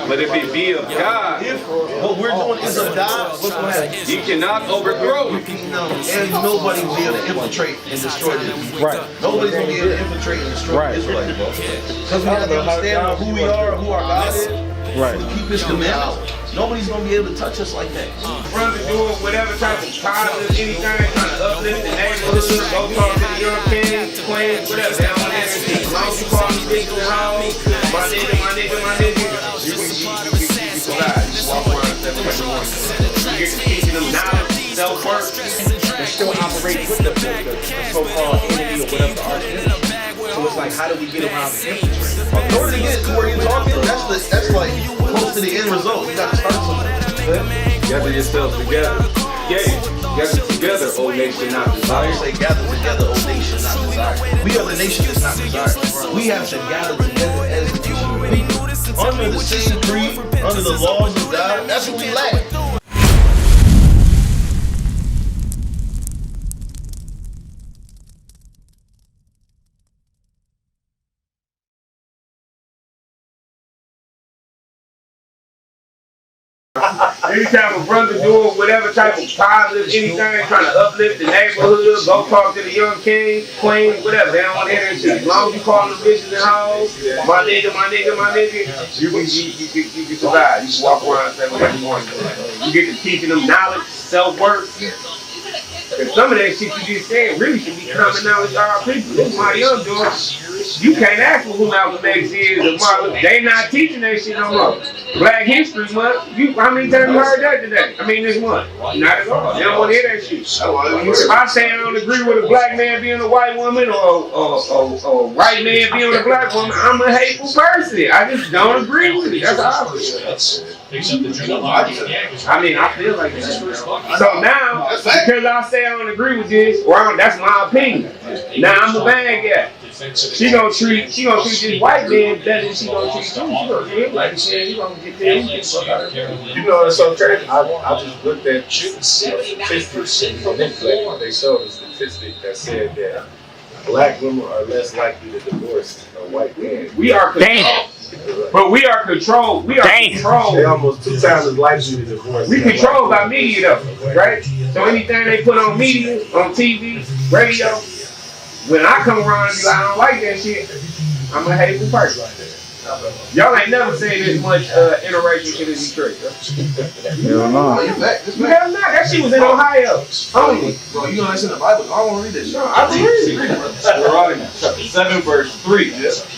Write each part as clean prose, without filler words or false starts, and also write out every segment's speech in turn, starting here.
But if it be of God, if what we're doing is of God, what's going to happen? you cannot overthrow it. And nobody will be able to infiltrate and destroy this. Right. Nobody's going to be able to infiltrate and destroy the Israelites, bro. Because we have to understand who we are, who our God is. Right. Keep His commandments. Nobody's going to be able to touch us like that. Brother doing whatever type of positive, anything, trying to uplift the neighborhood, go talk to the young kings, queens, whatever. They don't want to as long as you call me big and hoes, my nigga, you survive. You walk around 7 in the morning. You get to teaching them knowledge, self-worth. They're still operating with the so-called enemy or whatever the argument is. So it's like, how do we get around the infiltrate? In order to get to where you're talking, that's like close to the end result. You got to start somewhere. Gather yourselves together. Yeah, gather together, O nation, not desire. Say gather together, O nation, not desire. We are the nation that's not desired. We have to gather together as a nation. Under the same creed, under the laws of God, that's what we lack. Anytime a brother doing whatever type of positive, anything, trying to uplift the neighborhood, go talk to the young king, queen, whatever. They don't want to hear that shit. As long as you call them bitches and hoes, my nigga, you can survive. You can walk around 7 in the morning. You get to teaching them knowledge, self-worth. And some of that shit you just said really should be coming out with our people. This is my young dude. You can't ask for who Malcolm X is or Martin. They not teaching that shit no more. Black History Month. How many times you heard that today? I mean this month. Not at all. They don't want to hear that shit. If I say I don't agree with a black man being a white woman or a white man being a black woman, I'm a hateful person. I just don't agree with it. That's how I feel. I mean, I feel like that. So now, because I say I don't agree with this, or that's my opinion. Now I'm the bad guy. She gonna treat this white man better than she gonna treat you. She gonna feel like shit. You gonna get there. You know, it's so crazy. I just looked at statistics on Infiltrated. They showed a statistic that said that black women are less likely to divorce a white man. We are controlled. But we are controlled. We are controlled. They're almost 2 times as likely to divorce. We controlled by media though, right? So anything they put on media, on TV, radio, when I come around and be like, I don't like that shit, I'm a hateful person. Y'all ain't never seen this much interracial shit in Detroit. Hell no. Hell no, that shit was in Ohio. Only. Bro, you know that's in the Bible. I don't want to read this shit. I read it. Deuteronomy chapter 7, verse 3.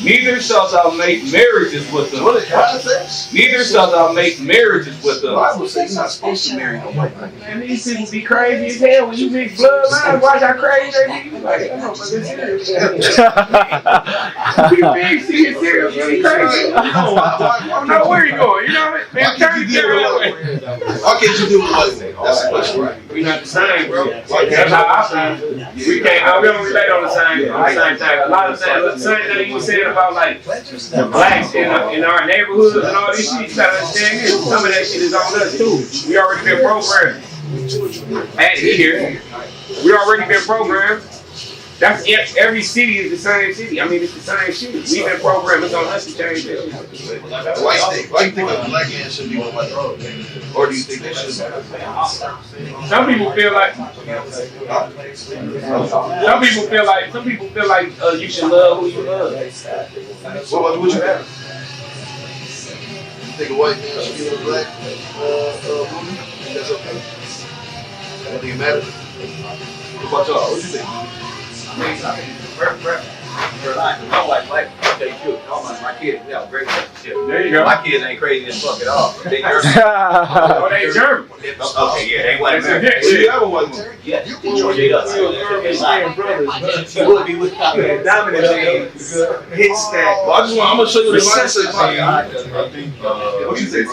Neither shalt thou make marriages with them. What did God say? Neither shalt thou make marriages with them. The Bible says you're not supposed to marry no white man. Man, these people be crazy as hell when you mix bloodlines. Watch how crazy they be. Like, that motherfucker serious. You big, serious, really crazy. No, where you going? You know what I mean? Why can't you deal with white man? That's the question, right? We not the same, bro. That's how I feel. We don't relate on the same thing. A lot of things, the same thing you were saying about like the blacks in our neighborhoods and all this shit. You gotta understand this. Some of that shit is on us too. We already been programmed. And here, we already been programmed. That's every city is the same city. I mean, it's the same shit. We've been programmed. It's on us to change that shit. Why do you think a black man should be with white man? Or do you think they should? Some people feel like you should love who you love. What you have? You think a white man should be with a black woman? That's okay. I don't think it matters. What about y'all? What you think? I'm like black. Okay, cute. My kids, we have a great relationship. There you go. My kids ain't crazy as fuck at all. They German. Oh, they German. Okay, yeah, they white man. You have a white woman? Yeah, enjoy us. She would be with dominant hit stack. Well, I'm gonna show you the mindset. What you think?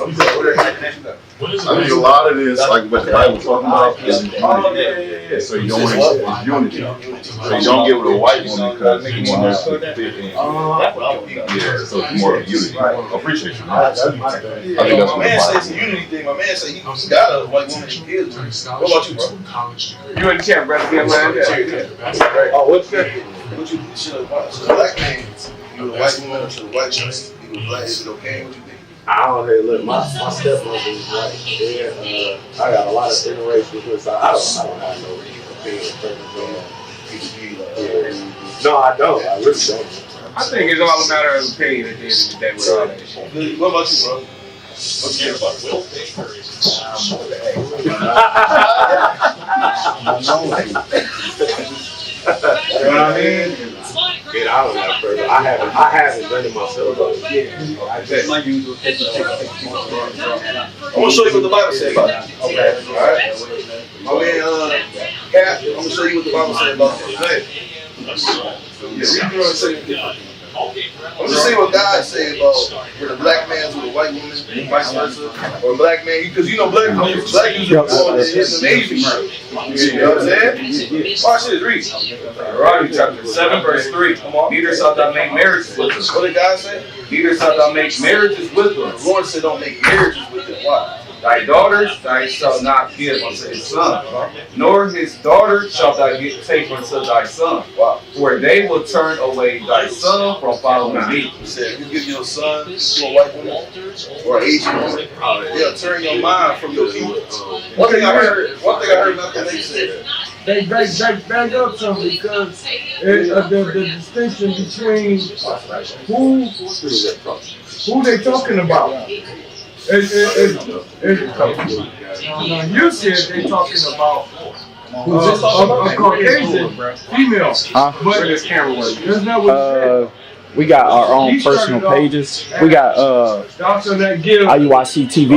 I think a lot of this, like what the Bible talking about, is so you don't want unity. So you don't get with a white woman because you want her to fit in. Yeah, so it's more of unity. Appreciate you. I think that's My man says it's a unity thing. My man said he got a white woman and kids. What about you, bro? You in the chair, brother. Get mine. Oh, what's that? What you should a black man be with a white woman or should a white man be with black? Is it okay? What you think? I don't know. Look, my stepmother is white. Yeah, I got a lot of interracial, so I don't have no opinion. No, I don't. I really don't. I think it's all a matter of opinion at the end of the day with all that shit. What about you, bro? What you think about Will? You know what I mean? Yeah, I don't have further. I haven't done it myself. I'm gonna show you what the Bible says about it. Okay. All right. My man, Cap, I'm gonna show you what the Bible says about it. I'm just saying what God said about when a black man's with a white woman, vice versa, or a black man, because you know black people are born in the Navy. You know what I'm saying? Watch this, read. Deuteronomy chapter 7, verse 3. Neither shalt thou make marriages with them. What did God say? Neither shalt thou make marriages with them. The Lord said don't make marriages with them. Why? Thy daughters thou shalt not give unto his son, nor his daughter shalt thou take unto thy son. Wow. For they will turn away thy son from following me. He said, if you give your son to a white woman or an Asian woman, they'll turn your mind from your people. One thing I heard Malcolm X say. They back up some because the distinction between who they talking about. You said they talking about a Caucasian female, but this camera work. that's not what we got our own personal pages. We got IUIC TV.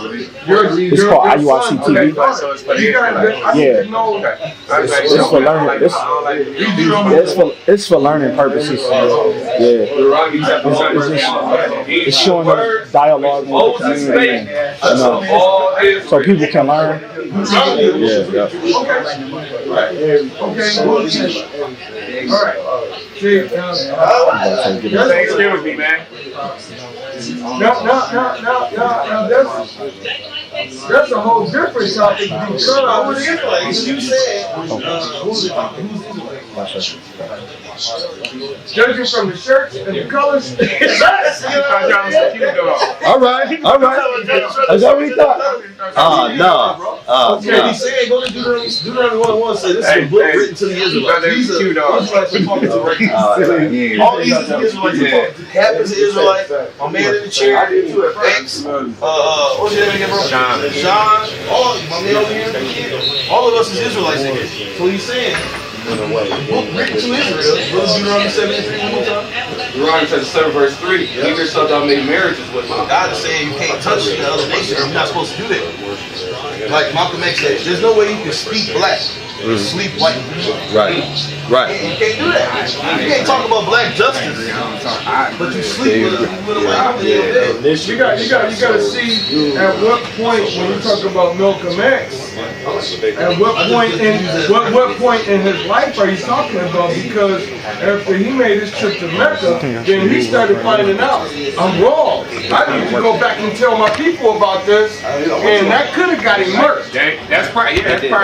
It's called IUIC TV. It's for learning purposes. Yeah. It's showing us dialogue with the community, so people can learn. Yeah. Stay with me, man. That's a whole different topic. Judging from the shirts and the colors. All right. That's what we thought. Okay, he said, go to Deuteronomy 1:1 say this is a book written to the Israelites. These are Israelites we're talking to right now. All these are Israelites. Cap is an Israelite. My man in the chair, X. What's your name again, bro? Sean. My man over here. All of us is Israelites in here. So he's saying, book written to Israel. Go to Deuteronomy 7:3 one more time. Deuteronomy chapter 7, verse 3. Neither shalt thou make marriages with them. God is saying you can't touch the other nation. You're not supposed to do that. Like Malcolm X said, there's no way you can speak black and sleep white. Right. You can't do that. You can't talk about black justice, but you sleep with a white woman. You got to see at what point when you talk about Malcolm X, at what point in his life are you talking about? Because after he made his trip to Mecca, then he started finding out I'm wrong. I need to go back and tell my people about this, and that could have got him murdered. That's probably.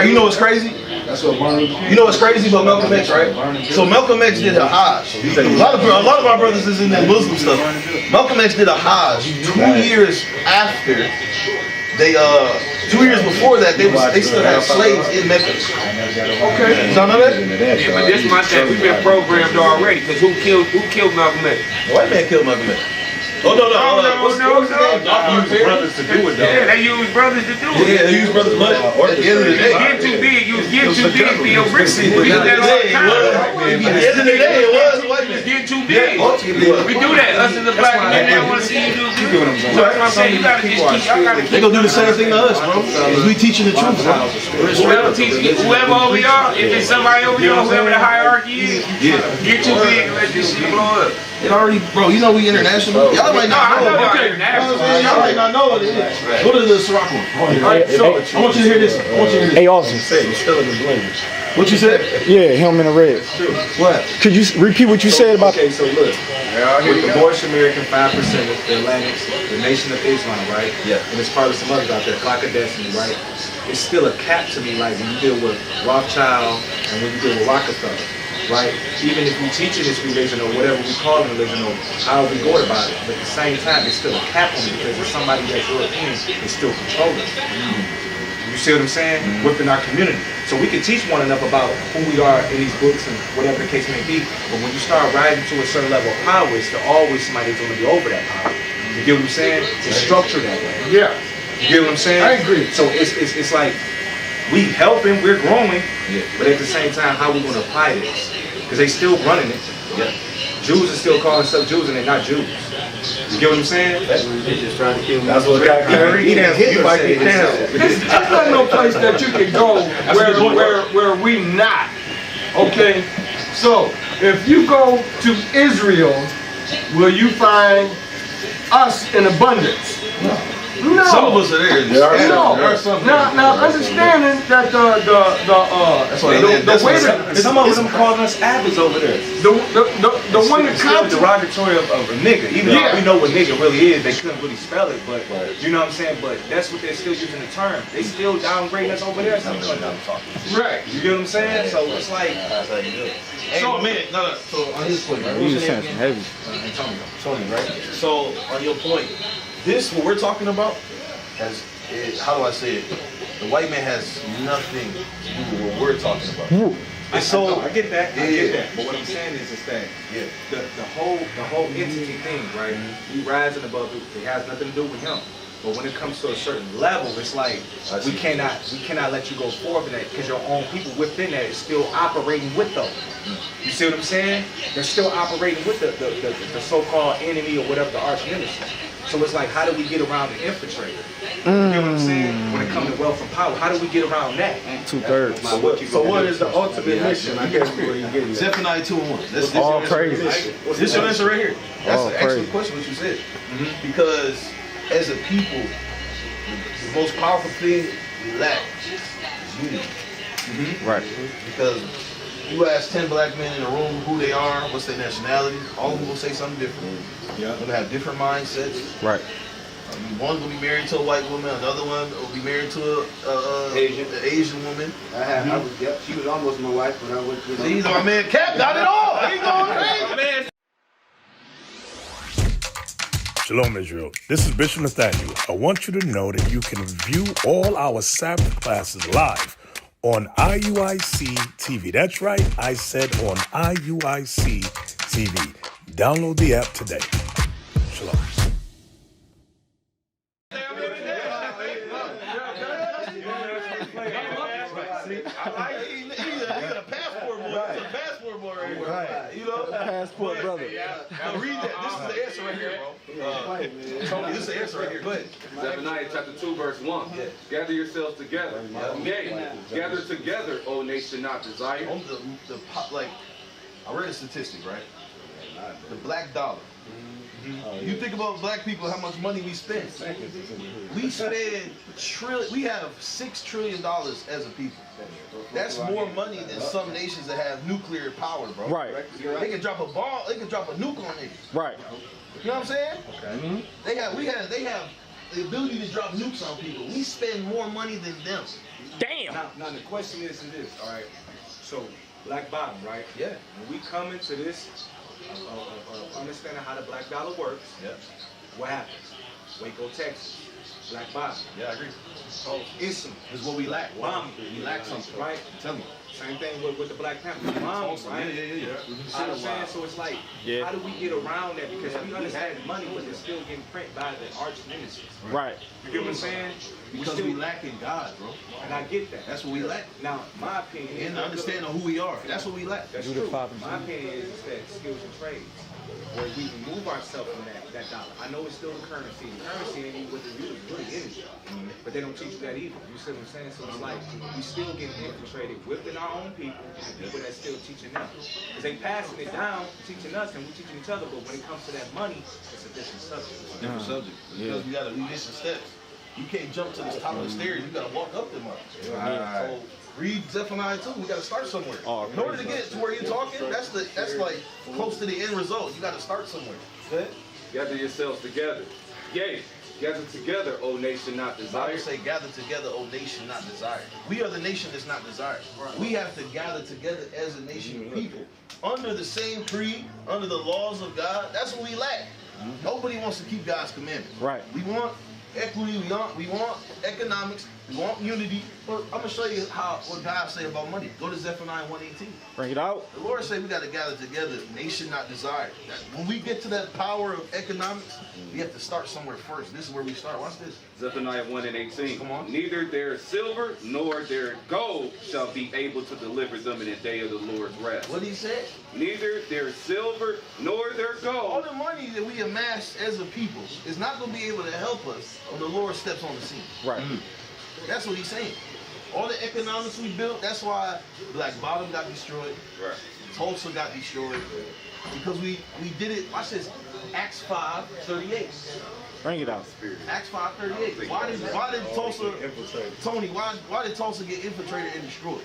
You know what's crazy? You know what's crazy about Malcolm X, right? So Malcolm X did a Hajj. A lot of our brothers is in that Muslim stuff. Malcolm X did a Hajj 2 years after they 2 years before that they still had slaves in Mecca. Okay, y'all know that? Yeah, but this my thing. We've been programmed already. Cause who killed Malcolm X? The white man killed Malcolm X. Oh no! Brothers to do it though. Yeah, they use brothers to do it. Yeah, they use brothers' money. At the end of the day, get too big. You get too big for your bricks. We do that all the time. At the end of the day, it was white man. Get too big. We do that. Us as a black man, they want to see you do this. So that's what I'm saying. You gotta just keep. Y'all gotta keep. They gonna do the same thing to us, bro. We teaching the truth, bro. Whoever over y'all, if it's somebody over y'all, whoever the hierarchy is, get too big and let this shit blow up. It already, bro. You know we international. Y'all might not know. Y'all might not know what it is. Go to the Ciroc one. I want you to hear this. Hey, Austin. What you said? Yeah, him in the red. What? Could you repeat what you said about? Okay, so look. With the Moorish American 5%, the Atlantics, the Nation of Islam, right? Yeah. And it's part of some others out there, Clock of Destiny, right? It's still a cap to me, like when you deal with Rothschild and when you deal with Rockefeller. right? Even if we teach in this religion or whatever we call it religion or how we go about it, but at the same time, it's still a cap on it because it's somebody that's European is still controlling. You see what I'm saying? Within our community. So we can teach one another about who we are in these books and whatever the case may be. But when you start rising to a certain level of power, it's always somebody that's going to be over that power. You get what I'm saying? It's structured that way. Yeah. You get what I'm saying? I agree. So it's like we helping, we're growing, but at the same time, how we going to apply this? Because they still running it. Yeah. Jews are still calling themselves Jews and they're not Jews. You get what I'm saying? They just trying to kill me. That's what got carried. Hitler said himself. There's not no place that you can go where we not. Okay? So, if you go to Israel, will you find us in abundance? No. Some of us are there. No. Now understanding that the way that some of them calling us abbots over there. the one that comes derogatory of a nigga. Even though we know what nigga really is, they couldn't really spell it, but you know what I'm saying? But that's what they're still using the term. They still downgrading us over there. right. You get what I'm saying? So it's like Hey, so, man, so on his point, right? You just saying some heavy. Tony, right? So on your point, this what we're talking about has how do I say it? The white man has nothing to do with what we're talking about. I get that. I get that. But what I'm saying is that the whole entity thing, right? We rising above it. It has nothing to do with him. But when it comes to a certain level, it's like we cannot let you go forward in that because your own people within that is still operating with those. You see what I'm saying? They're still operating with the so-called enemy or whatever the arch nemesis. So it's like, how do we get around the infiltrated? You know what I'm saying? When it comes to wealth and power, how do we get around that? 2/3. So what is the ultimate mission? I guess where you getting. Zephaniah 2:1. This All praise. This is your answer right here. That's an excellent question what you said. Because as a people, the most powerful thing we lack is unity. Right. Because you ask 10 black men in a room who they are, what's their nationality, all of them will say something different. They're going to have different mindsets. Right. One will be married to a white woman, another one will be married to an Asian woman. She was almost my wife, but I went with See, my man Cap got it all. He's going crazy, man. Shalom, Israel. This is Bishop Nathaniel. I want you to know that you can view all our Sabbath classes live on IUIC TV. That's right, I said on IUIC TV. Download the app today. Shalom. You know? Passport brother. Now read that. This is the answer right here, bro. Tony, this is the answer right here. Go ahead. Zephaniah chapter 2, verse 1. Gather yourselves together. Yea, gather together, O nation not desire. On like, I read a statistic, right? The black dollar. You think about black people, how much money we spend. We spend we have $6 trillion as a people. That's more money than some nations that have nuclear power, bro. Right. They can drop a bomb, they can drop a nuke on niggas. Right. You know what I'm saying? Okay. They have the ability to drop nukes on people. We spend more money than them. Damn. Now the question is this, all right? So black bottom, right? Yeah. When we come into this understanding how the black dollar works, what happens? Waco, Texas, black bottom. Yeah, I agree. So instantly. This is what we lack. Bomb. We lack something. Right? Tell me. Same thing with the Black Panthers. Bomb, right? Yeah. You see what I'm saying? So it's like, how do we get around that? Because we understand money, but it's still getting printed by the arch nemesis. Right. You get what I'm saying? Because we lack in God, bro. And I get that. That's what we lack. Now, my opinion is... And understanding who we are. That's what we lack. That's true. My opinion is that skills and trades, where we remove ourselves from that dollar. I know it's still the currency. The currency ain't what the really energy. But they don't teach you that either. You see what I'm saying? So it's like we still getting infiltrated within our own people and people that's still teaching them. Because they passing it down, teaching us, and we teaching each other. But when it comes to that money, it's a different subject. It's a different subject. Because we gotta do different steps. You can't jump to the top of the stairs. You gotta walk up them up. So read Zephaniah 2. We gotta start somewhere. In order to get to where you're talking, that's like close to the end result. You gotta start somewhere. Gather yourselves together. Yea, Gather together, O nation not The Bible desired. say, gather together, O nation not desired. We are the nation that's not desired. We have to gather together as a nation of people. Under the same creed, under the laws of God. That's what we lack. Nobody wants to keep God's commandments. Right. We want equity, we want economics, we want unity. But I'm gonna show you what God say about money. Go to Zephaniah 1:18. Bring it out. The Lord said we got to gather together, nation not desired. When we get to that power of economics, we have to start somewhere first. This is where we start. Watch this. Zephaniah 1:18. Come on. Neither their silver nor their gold shall be able to deliver them in the day of the Lord's wrath. What did he say? Neither their silver nor their All gold. the money that we amass as a people is not going to be able to help us when the Lord steps on the scene. Right. That's what he's saying. All the economics we built, that's why Black Bottom got destroyed. Right. Tulsa got destroyed. Because we did it, watch this, Acts 5:38. Bring it out. Acts 5:38. Why did Tulsa, Tony, why did Tulsa get infiltrated and destroyed?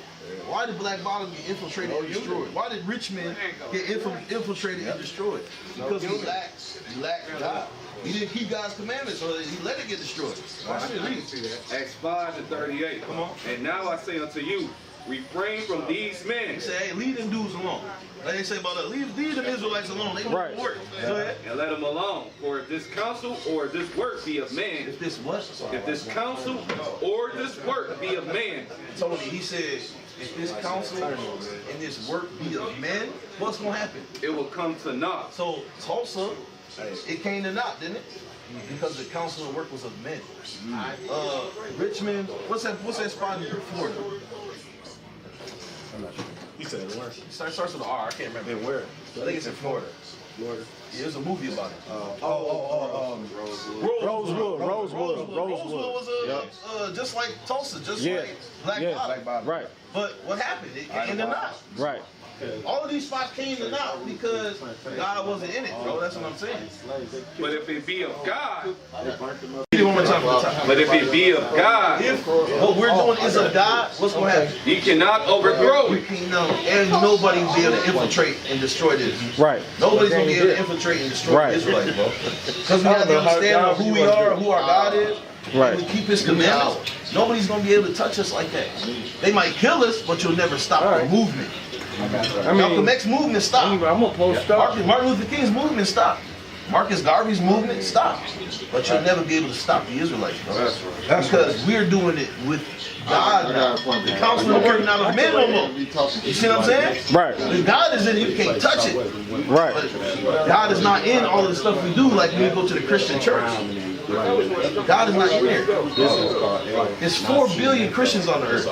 Why did Black Bottom get infiltrated and destroyed? Why did Richmond get infiltrated and destroyed? Because he lacked God. He didn't keep God's commandments, so he let it get destroyed. Watch this, read it. Acts 5:38. Come on. And now I say unto you, refrain from these men. He said, hey, leave them dudes alone. Like they say about us, leave them Israelites alone. They don't work. Go ahead. And let them alone. For if this counsel or this work be of man, If this what? if this counsel or this work be of man, Tony, he said, if this counsel and this work be of men, what's going to happen? it will come to naught. So Tulsa, it came to naught, didn't it? Because the counsel and work was of men. Richmond, what's that spot in Florida? He said where? It starts with an R, I can't remember. And where? I think it's in Florida. Florida. Yeah, there's a movie about it. Rosewood. Rosewood was just like Tulsa, just like Black Bottom. Right. But what happened? It came to naught. Right. All of these spots came to naught because God wasn't in it, bro. That's what I'm saying. But if it be of God, Read it one more time from the top. but if it be of God, If what we're doing is of God, what's going to happen? ye cannot overthrow it. And nobody will be able to infiltrate and destroy this. Right. Nobody's going to be able to infiltrate and destroy the Israelites, bro. Because we have to understand who we are, who our God is. Right. We keep his commandments. Nobody's going to be able to touch us like that. They might kill us, but you'll never stop the movement. Malcolm X movement stopped. I'm gonna post up. Martin Luther King's movement stopped. Marcus Garvey's movement stopped. But you'll never be able to stop the Israelites, bro. That's because we're doing it with God now. The counsel of work not of men no more. You see what I'm saying? Right. If God is in it, you can't touch it. Right. But God is not in all of the stuff we do, like when we go to the Christian church. God is not in there. There's 4 billion Christians on the earth.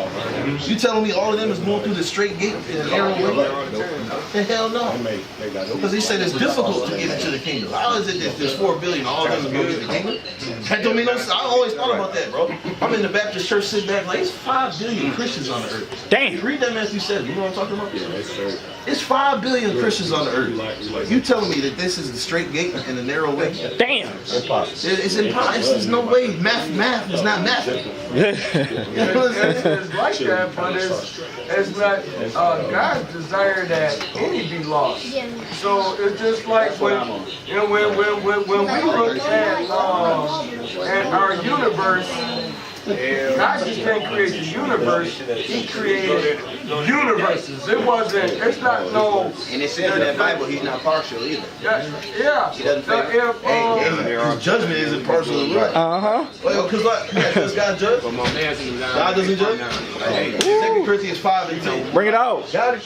You telling me all of them is going through the straight gate in a narrow way? The hell no. Because he said it's difficult to get into the kingdom. How is it that there's 4 billion, all of them is going to get the kingdom? That don't mean no sense. I always thought about that, bro. I'm in the Baptist church sitting back like, it's 5 billion Christians on the earth. Damn. Read that Matthew 7. You know what I'm talking about? It's 5 billion Christians on the earth. You telling me that this is the straight gate and the narrow way? Damn. It's impossible. There's no way. Math is not math. You know what I'm saying? It's like that, but it's not God's desire that any be lost. So it's just like when we look at our universe. God just didn't create the universe, he created universes. It's not no... And it says in that Bible, he's not partial either. Yeah. He doesn't his judgment isn't partial as well. Uh-huh. Well, because does God judge? God doesn't judge? 2 Corinthians 5 and 10. Bring it out. John,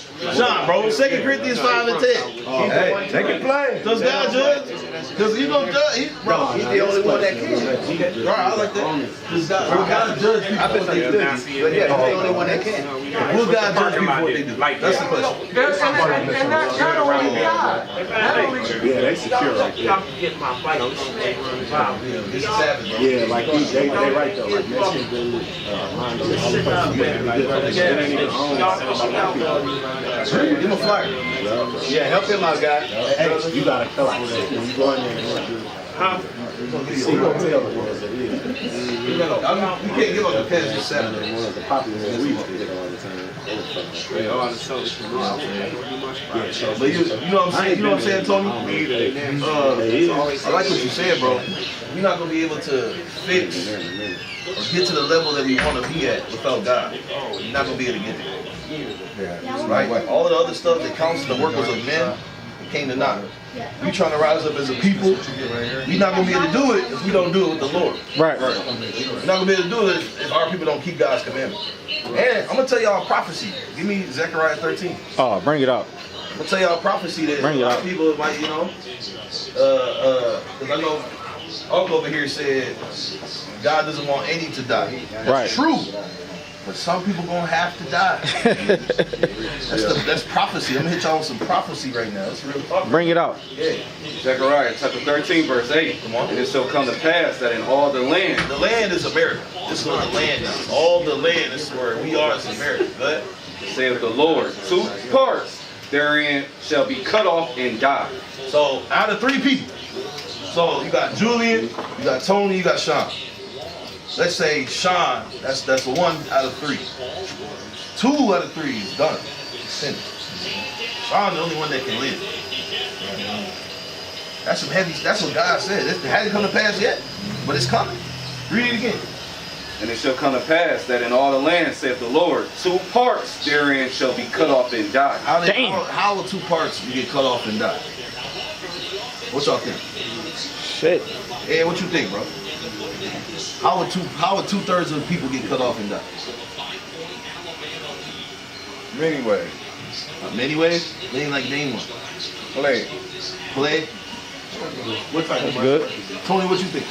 bro, 2 Corinthians 5 and 10. They can play. Does God judge? Because he's going to judge. Bro, he's the only one that can. Right, I like that. Does God judge people what they do? But yeah, he's the only one that can. Will God judge people what they do? That's the question. And not only God. Yeah, they secure right there. It's Sabbath, bro. Yeah, like they right though. Like Mexican dude, Mondo, all the places. It ain't even owned. Give him a flyer. Yeah, help him out, guys. Hey, you gotta tell us when you go in there and want to do. You gonna tell the ones that is. You can't give up the pens this Saturday. One of the popular ones we used to hit all the time. But you know what I'm saying? You know what I'm saying, Tony? I like what you said, bro. We're not gonna be able to fix or get to the level that we want to be at without God. You're not gonna be able to get there. Right? All of the other stuff that counts the workers of men, it came to naught. We trying to rise up as a people. We're not gonna be able to do it if we don't do it with the Lord. Right. We're not gonna be able to do it if our people don't keep God's commandments. And I'm gonna tell y'all a prophecy. Give me Zechariah 13. Oh, bring it up. I'm gonna tell y'all a prophecy that a lot of people might, you know, because I know Uncle over here said God doesn't want any to die. That's true. But some people gonna have to die. That's prophecy. I'm gonna hit y'all with some prophecy right now. That's real talk. Bring it out. Yeah. Zechariah chapter 13, verse 8. Come on. And it shall come to pass that in all the land. The land is America. This is where the land is. All the land. This is where we are as America. Go ahead. Saith the Lord, 2 parts therein shall be cut off and die. So out of 3 people. So you got Julian, you got Tony, you got Sean. Let's say Sean, that's 1 out of 3. 2 out of 3 is done. Finished. Sean's the only one that can live. That's some heavy, that's what God said. It hasn't come to pass yet, but it's coming. Read it again. And it shall come to pass that in all the land, saith the Lord, 2 parts therein shall be cut off and die. How will 2 parts get cut off and die? What y'all think? Shit. Hey, what you think, bro? How would 2/3 of the people get cut off and die? Many ways. Many ways? Name one. Play. What type of good? Tony, what you think?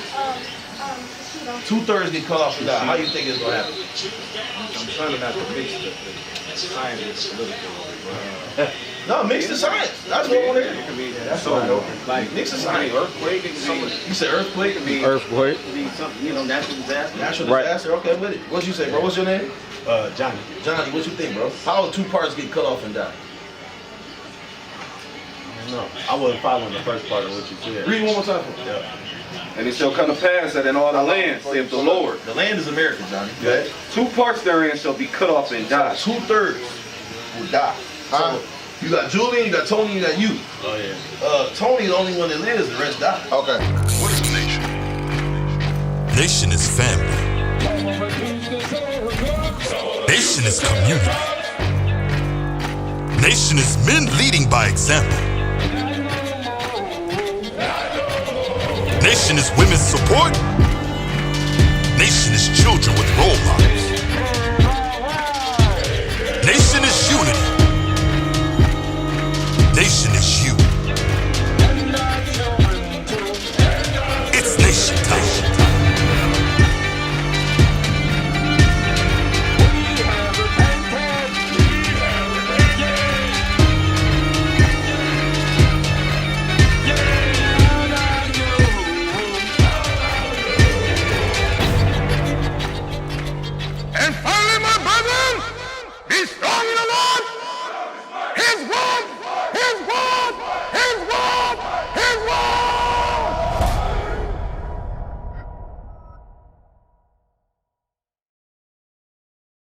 2/3 get cut off and die. How you think it's gonna happen? I'm trying not to mix the science with the political. No, mix the science. That's what I want to hear. That's all I know. Like mix the science. Earthquake. You said earthquake? Earthquake. Something, you know, natural disaster. Natural disaster. Okay, with it. What you say, bro? What's your name? Johnny. Johnny, what you think, bro? How will 2 parts get cut off and die? No, I wasn't following the first part of what you said. Read one more time for me. Yeah. And it shall come to pass that in all the land, saith the Lord. The land is America, Johnny. Okay. 2 parts therein shall be cut off and die. 2/3 will die. So you got Julian, you got Tony, you got you. Oh yeah. Tony's the only one that lives, the rest die. Okay. What is a nation? Nation is family. Nation is community. Nation is men leading by example. Nation is women's support. Nation is children with role models. Nation is unity. Nation is you.